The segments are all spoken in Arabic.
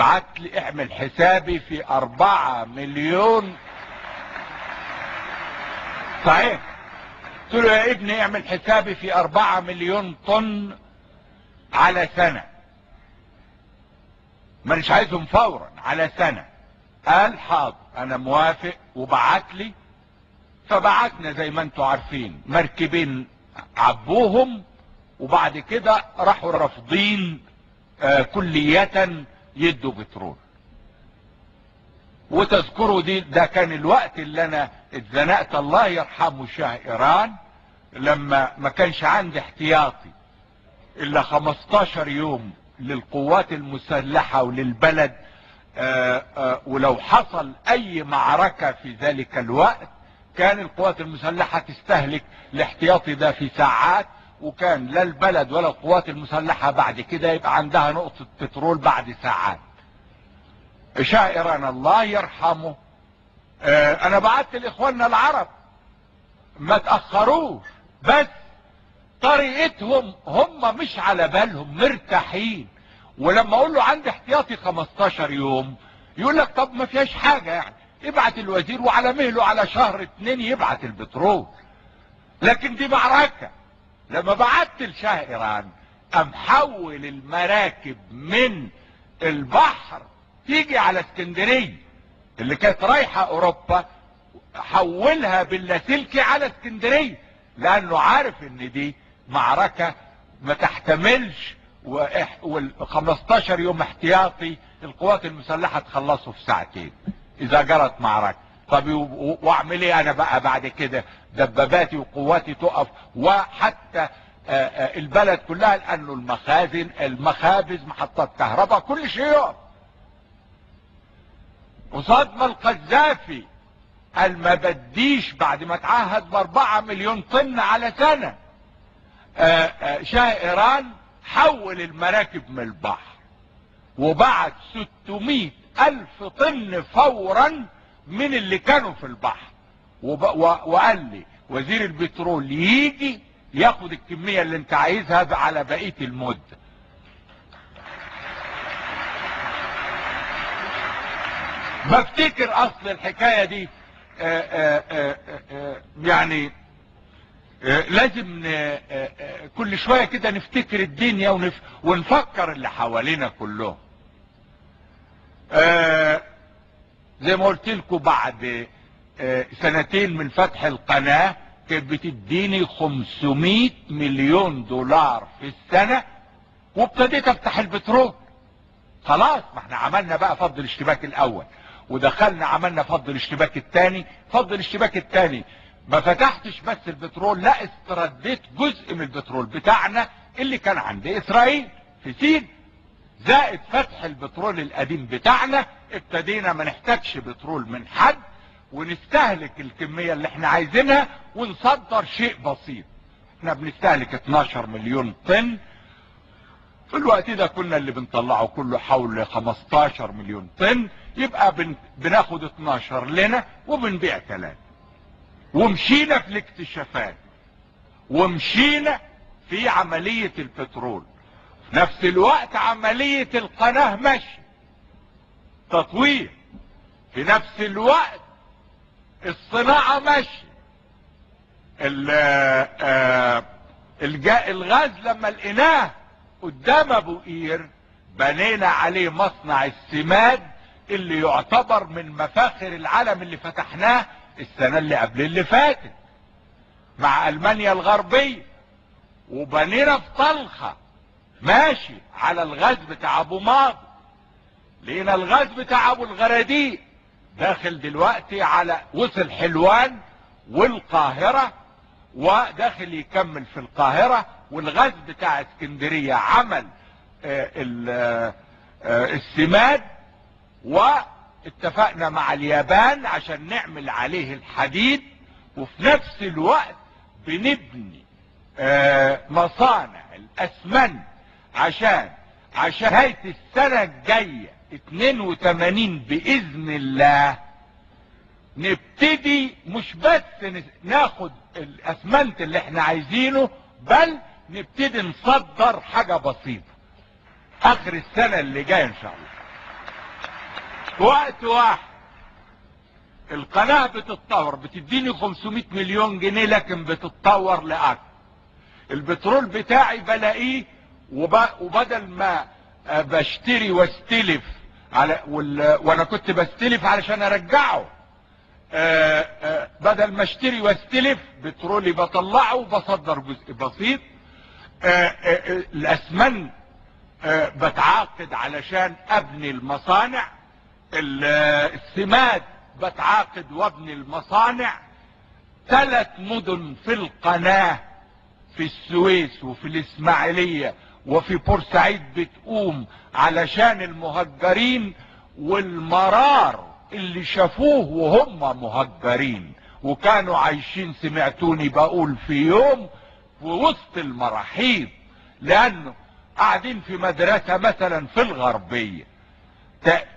ابعت لي اعمل حسابي في 4 مليون. صحيح. قلت له يا ابني اعمل حسابي في 4 مليون طن على سنة، مانيش عايزهم فورا، على سنة. قال حاضر انا موافق، وبعت لي. فبعتنا زي ما انتوا عارفين مركبين عبوهم، وبعد كده راحوا رافضين كلية يدوا بترول. وتذكروا ده كان الوقت اللي انا اتزنقت، الله يرحمه شاه ايران، لما ما كانش عندي احتياطي الا 15 يوم للقوات المسلحة وللبلد. ولو حصل اي معركة في ذلك الوقت كان القوات المسلحة تستهلك الاحتياطي ده في ساعات، وكان لا البلد ولا القوات المسلحة بعد كده يبقى عندها نقطة بترول بعد ساعات. شاه ايران الله يرحمه، انا بعت لاخواننا العرب ما تأخروش، بس طريقتهم هم مش على بالهم، مرتاحين. ولما اقول له عندي احتياطي 15 يوم يقول لك طب ما فيهاش حاجة يعني، ابعت الوزير وعلى مهله على شهر 2 يبعت البترول. لكن دي معركة. لما بعت لشاه ايران قام حول المراكب من البحر تيجي على اسكندرية اللي كانت رايحة اوروبا، حولها باللاسلكي على اسكندرية، لانه عارف ان دي معركة ما تحتملش، و15 يوم احتياطي القوات المسلحة تخلصوا في ساعتين اذا جرت معركة. طب واعمل ايه انا بقى بعد كده؟ دباباتي وقواتي تقف، وحتى البلد كلها، لانه المخازن، المخابز، محطات كهرباء، كل شيء يقف. قصاد ما القذافي قال ما بديش بعد ما اتعهد ب4 مليون طن على سنة، شاه ايران حول المراكب من البحر وبعت 600 ألف طن فورا من اللي كانوا في البحر، وقال لي وزير البترول يجي ياخد الكمية اللي انت عايزها على بقية المدة. بفتكر اصل الحكاية دي يعني لازم كل شوية كده نفتكر الدنيا ونفكر اللي حوالينا كلهم. زي ما قلت لكم بعد 2 من فتح القناة كانت بتديني 500 مليون دولار في السنة، وابتديت افتح البترول. خلاص ما احنا عملنا بقى فض الاشتباك الاول، ودخلنا عملنا فض الاشتباك الثاني. فض الاشتباك الثاني ما فتحتش بس البترول، لا استرديت جزء من البترول بتاعنا اللي كان عند اسرائيل في سين، زائد فتح البترول القديم بتاعنا. ابتدينا ما نحتاجش بترول من حد، ونستهلك الكمية اللي احنا عايزينها ونصدر شيء بسيط. احنا بنستهلك 12 مليون طن في الوقت ده، كنا اللي بنطلعه كله حول 15 مليون طن، يبقى بناخد 12 لنا وبنبيع 3. ومشينا في الاكتشافات، ومشينا في عملية البترول، في نفس الوقت عملية القناة ماشي تطوير، في نفس الوقت الصناعة ماشي. الغاز لما لقيناه قدام ابو قير بنينا عليه مصنع السماد اللي يعتبر من مفاخر العالم، اللي فتحناه السنة اللي قبل اللي فاتت مع المانيا الغربية. وبنينا في طلخة ماشي على الغاز بتاع ابو ماضي. لقينا الغاز بتاع ابو الغراديق داخل دلوقتي على وصل حلوان والقاهرة، وداخل يكمل في القاهرة. والغاز بتاع اسكندرية عمل السماد، واتفقنا مع اليابان عشان نعمل عليه الحديد. وفي نفس الوقت بنبني مصانع الاسمنت عشان نهاية السنة الجاية 82 بإذن الله نبتدي مش بس ناخد الاسمنت اللي احنا عايزينه، بل نبتدي نصدر حاجة بسيطة اخر السنة اللي جاية ان شاء الله. في وقت واحد القناة بتتطور، بتديني 500 مليون جنيه لكن بتتطور لأكثر. البترول بتاعي بلاقيه وبدل ما بشتري واستلف وانا كنت بستلف علشان ارجعه، بدل ما اشتري واستلف بترولي بطلعه وبصدر جزء بسيط. الاسمنت بتعاقد علشان ابني المصانع، السماد بتعاقد وابني المصانع. 3 مدن في القناة، في السويس وفي الاسماعيلية وفي بورسعيد بتقوم علشان المهجرين والمرار اللي شافوه وهم مهجرين وكانوا عايشين. سمعتوني بقول في يوم في وسط المراحيض، لانه قاعدين في مدرسة مثلا في الغربية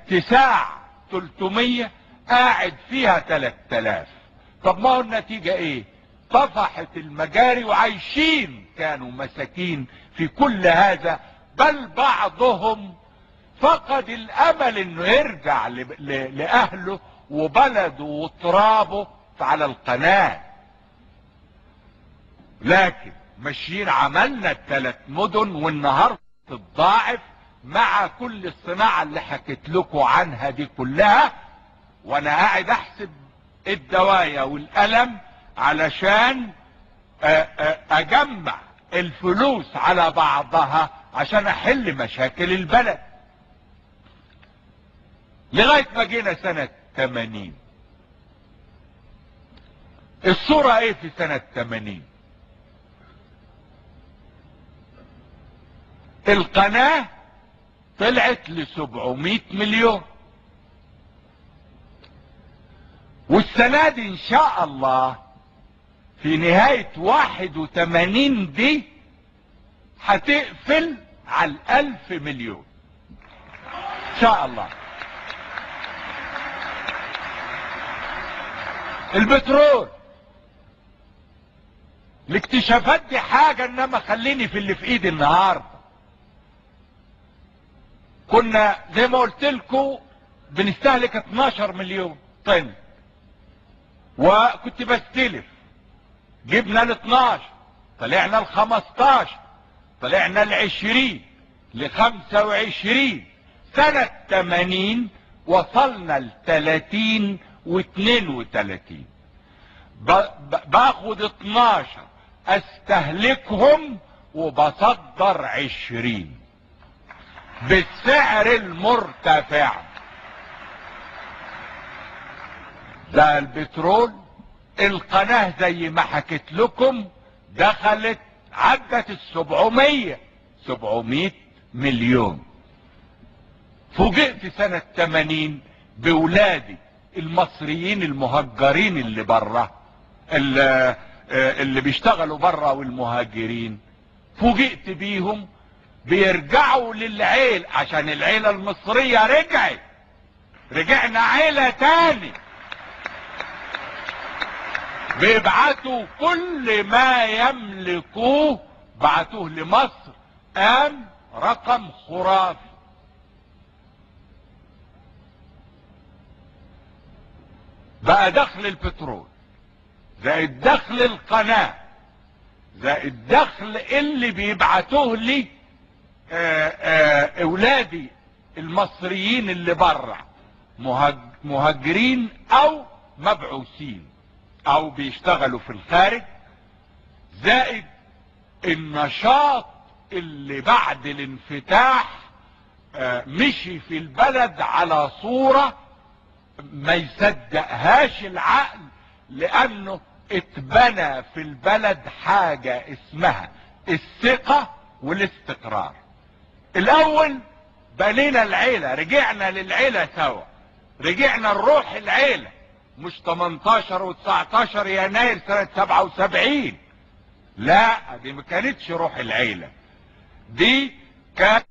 تساع 300 قاعد فيها 3000. طب ما هو النتيجة ايه؟ طفحت المجاري وعايشين كانوا مساكين في كل هذا، بل بعضهم فقد الامل انه يرجع لاهله وبلده وترابه على القناة. لكن ماشيين عملنا ال3 مدن والنهارده تتضاعف مع كل الصناعة اللي حكيت لكم عنها دي كلها. وانا قاعد احسب الدوايا والألم علشان اجمع الفلوس على بعضها عشان احل مشاكل البلد. لغاية ما جينا سنة 80. الصورة ايه في سنة 80؟ القناة طلعت ل700 مليون، والسنة دي ان شاء الله في نهاية 81 دي هتقفل على 1000 مليون ان شاء الله. البترول الاكتشافات دي حاجة، انما خليني في اللي في ايدي النهاردة. كنا زي ما قلت لكم بنستهلك 12 مليون طن، وكنت بستلف. جبنا ال12، طلعنا ال15، طلعنا ال20، ل25. سنة 80 وصلنا ل30 و32. باخد 12 استهلكهم وبصدر 20 بالسعر المرتفع. ده البترول. القناة زي ما حكيت لكم دخلت عدت 700 مليون. فوجئت سنة 80 بولادي المصريين المهجرين اللي برا، اللي بيشتغلوا برا والمهاجرين، فوجئت بيهم بيرجعوا للعيل عشان العيلة المصرية رجعت. رجعنا عيلة تاني، بيبعتوا كل ما يملكوه بعتوه لمصر. قام رقم خرافي. بقى دخل البترول زائد دخل القناة زائد دخل اللي بيبعتوه لي اولادي المصريين اللي برا، مهاجرين او مبعوثين او بيشتغلوا في الخارج، زائد النشاط اللي بعد الانفتاح مشي في البلد على صورة ما يصدقهاش العقل، لانه اتبنى في البلد حاجة اسمها الثقة والاستقرار. الاول بنينا العيلة، رجعنا للعيلة سوا، رجعنا نروح العيلة، مش 18 و19 يناير سنة 77. لا، دي ما كانتش روح العيلة، دي كانت